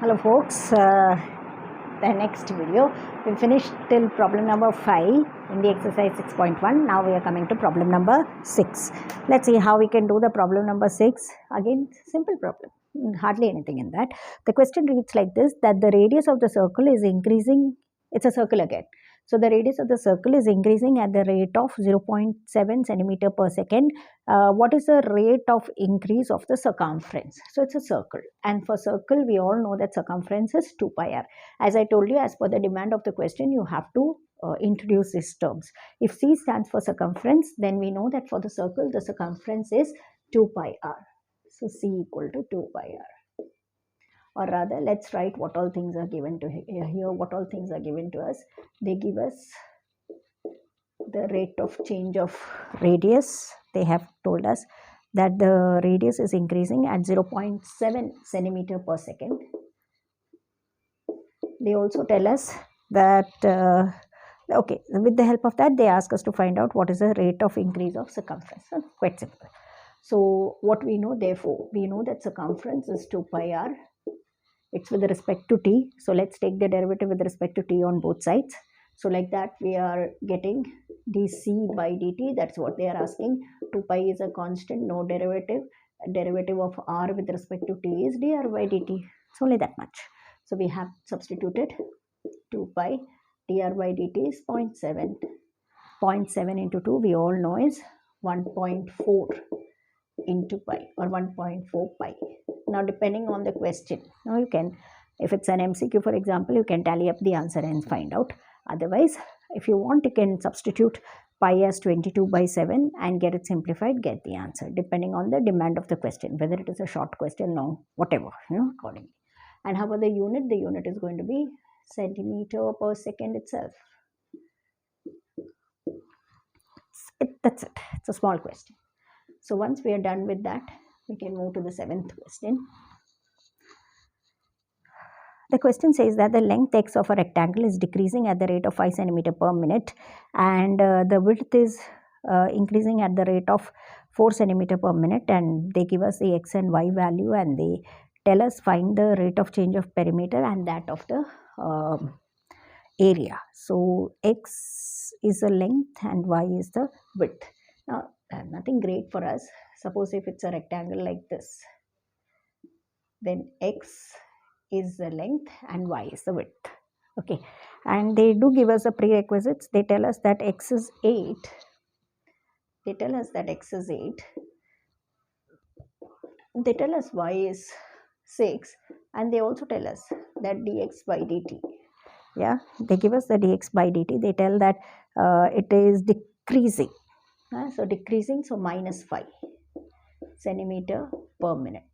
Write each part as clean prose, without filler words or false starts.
Hello folks, the next video we finished till problem number 5 in the exercise 6.1. Now we are coming to problem number 6. Let's see how we can do the problem number 6. Again, simple problem, hardly anything in that. The question reads like this, that the radius of the circle is increasing. It's a circle again. So the radius of the circle is increasing at the rate of 0.7 centimeter per second. What is the rate of increase of the circumference? So it's a circle, and for circle we all know that circumference is 2 pi r. As I told you, as per the demand of the question, you have to introduce these terms. If C stands for circumference, then we know that for the circle the circumference is 2 pi r. So C equal to 2 pi r. Or rather, let's write what all things are given to here. What all things are given to us? They give us the rate of change of radius. They have told us that the radius is increasing at 0.7 centimeter per second. They also tell us that okay, with the help of that they ask us to find out what is the rate of increase of circumference. So quite simple. So what we know, therefore we know that circumference is 2 pi r. It's with respect to t, so let's take the derivative with respect to t on both sides. So like that we are getting dc by dt. That's what they are asking. 2 pi is a constant, no derivative. Derivative of r with respect to t is dr by dt. It's only that much. So we have substituted 2 pi dr by dt is 0.7. 0.7 into 2 we all know is 1.4 into pi, or 1.4 pi. Now depending on the question, now you can, if it's an MCQ for example, you can tally up the answer and find out. Otherwise, if you want, you can substitute pi as 22 by 7 and get it simplified, get the answer, depending on the demand of the question, whether it is a short question, long, whatever, accordingly. And how about the unit? The unit is going to be centimeter per second itself. That's it. It's a small question. So once we are done with that, we can move to the 7th question. The question says that the length x of a rectangle is decreasing at the rate of 5 centimeter per minute, and the width is increasing at the rate of 4 centimeter per minute, and they give us the x and y value, and they tell us find the rate of change of perimeter and that of the area. So x is the length and y is the width. Now nothing great for us. Suppose if it's a rectangle like this, then x is the length and y is the width. Okay, and they do give us the prerequisites. They tell us that x is 8. They tell us that x is 8. They tell us y is 6, and they also tell us that dx by dt. Yeah, they give us the dx by dt. They tell that it is decreasing. So decreasing, so minus 5 centimeter per minute.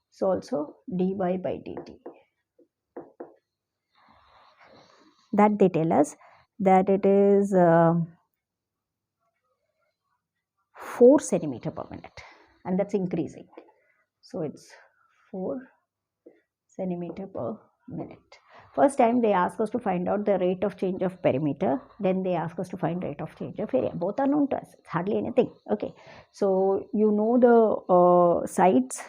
So also dy by dt. That they tell us that it is 4 centimeter per minute, and that's increasing. So it's 4 centimeter per minute. First time they ask us to find out the rate of change of perimeter, then they ask us to find rate of change of area. Both are known to us. It's hardly anything. Okay, so you know the sides,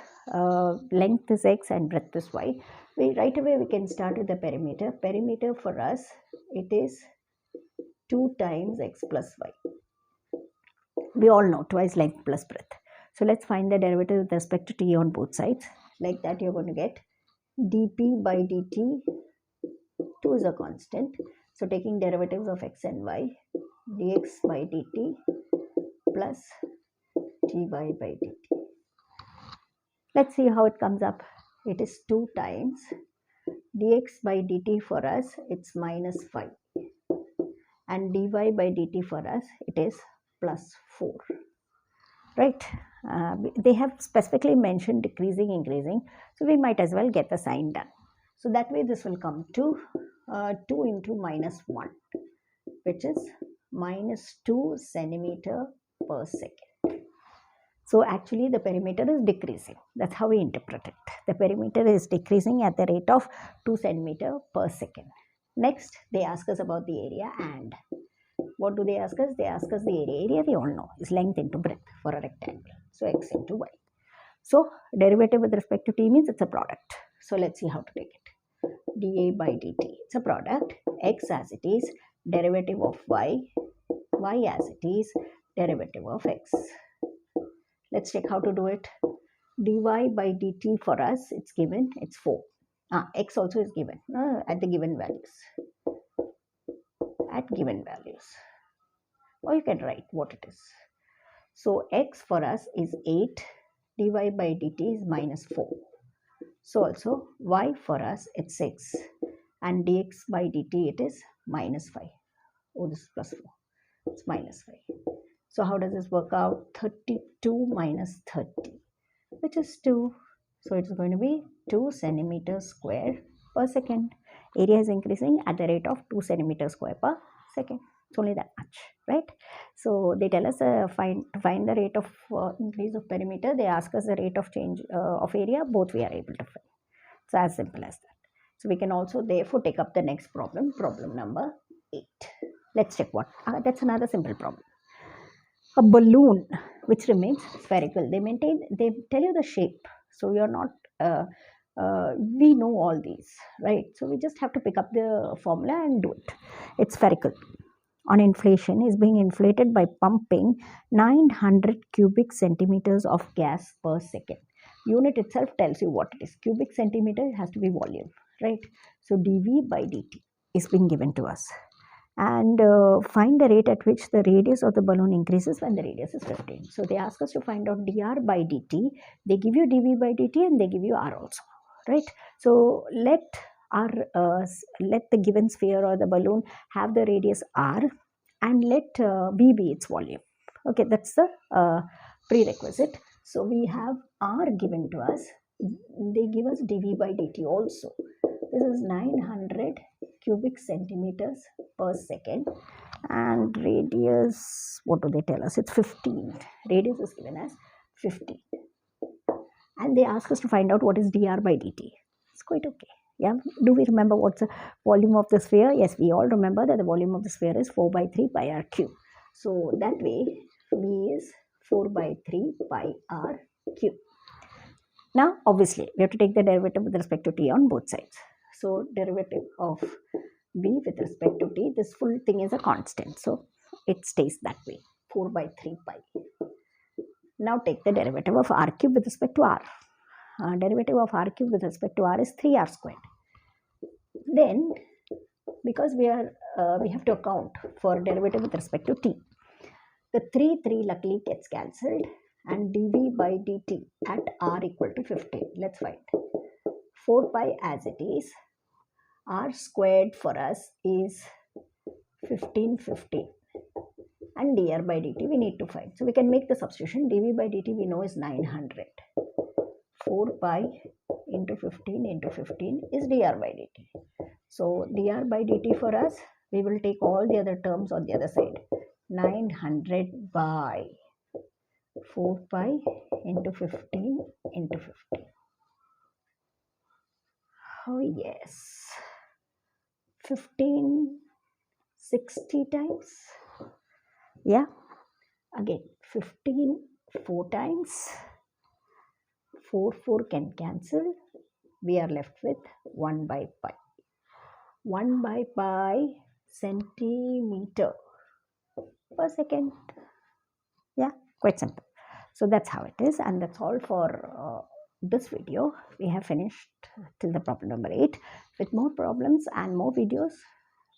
length is x and breadth is y. Right away we can start with the perimeter. Perimeter for us, it is 2 times x plus y. We all know twice length plus breadth. So let's find the derivative with respect to t on both sides. Like that you're going to get dp by dt. 2 is a constant, so taking derivatives of x and y, dx by dt plus dy by dt. Let's see how it comes up. It is 2 times dx by dt. For us it's minus 5, and dy by dt for us it is plus 4, right? They have specifically mentioned decreasing, increasing, so we might as well get the sign done. So that way this will come to 2 into minus 1, which is minus 2 centimeter per second. So actually the perimeter is decreasing. That's how we interpret it. The perimeter is decreasing at the rate of 2 centimeter per second. Next, they ask us about the area, and what do they ask us? They ask us the area. Area we all know is length into breadth for a rectangle. So x into y. So derivative with respect to t means it's a product. So let's see how to take it. dA by dt, it's a product, x as it is, derivative of y, y as it is, derivative of x. Let's check how to do it. dy by dt for us, it's given, it's 4. X also is given at the given values. At given values. Or you can write what it is. So x for us is 8, dy by dt is minus 4. So also y for us it's 6 and dx by dt it is minus 5. Oh, this is plus 4. It's minus 5. So how does this work out? 32 minus 30, which is 2. So it's going to be 2 centimeters square per second. Area is increasing at the rate of 2 centimeters square per second. It's only that much, right? So they tell us to find the rate of increase of perimeter. They ask us the rate of change of area. Both we are able to find. It's as simple as that. So we can also therefore take up the next problem, problem number 8. Let's check what. That's another simple problem. A balloon which remains spherical. They tell you the shape. So you're not, we know all these, right? So we just have to pick up the formula and do it. It's spherical. On inflation is being inflated by pumping 900 cubic centimeters of gas per second. Unit itself tells you what it is. Cubic centimeter has to be volume, right? So dV by dt is being given to us. And find the rate at which the radius of the balloon increases when the radius is 15. So they ask us to find out dr by dt. They give you dv by dt and they give you r also, right? So let the given sphere or the balloon have the radius r and let v be its volume. Okay, that's the prerequisite. So we have r given to us. They give us dv by dt also. This is 900 cubic centimeters per second and radius, what do they tell us? It's 15. Radius is given as 15. And they ask us to find out what is dr by dt. It's quite okay. Yeah. Do we remember what's the volume of the sphere? Yes, we all remember that the volume of the sphere is 4 by 3 pi r cube. So that way, V is 4 by 3 pi r cube. Now, obviously, we have to take the derivative with respect to t on both sides. So, derivative of v with respect to t, this full thing is a constant. So, it stays that way, 4 by 3 pi. Now, take the derivative of r cube with respect to r. Derivative of r cube with respect to r is 3r squared. Then, because we have to account for derivative with respect to t, the 3 luckily gets cancelled and dv by dt at r equal to 15. Let's find 4 pi as it is. R squared for us is 15 and dr by dt we need to find. So we can make the substitution. dv by dt we know is 900. 4 pi into 15 is dr by dt. So dr by dt for us, we will take all the other terms on the other side. 900 by 4 pi into 15 into 15. Oh yes, 1560 times. Yeah, again 15 4 times. 4 can cancel. We are left with 1 by pi. 1 by pi centimeter per second. Yeah, quite simple. So that's how it is, and that's all for this video. We have finished till the problem number 8. With more problems and more videos,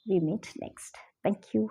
we meet next. Thank you.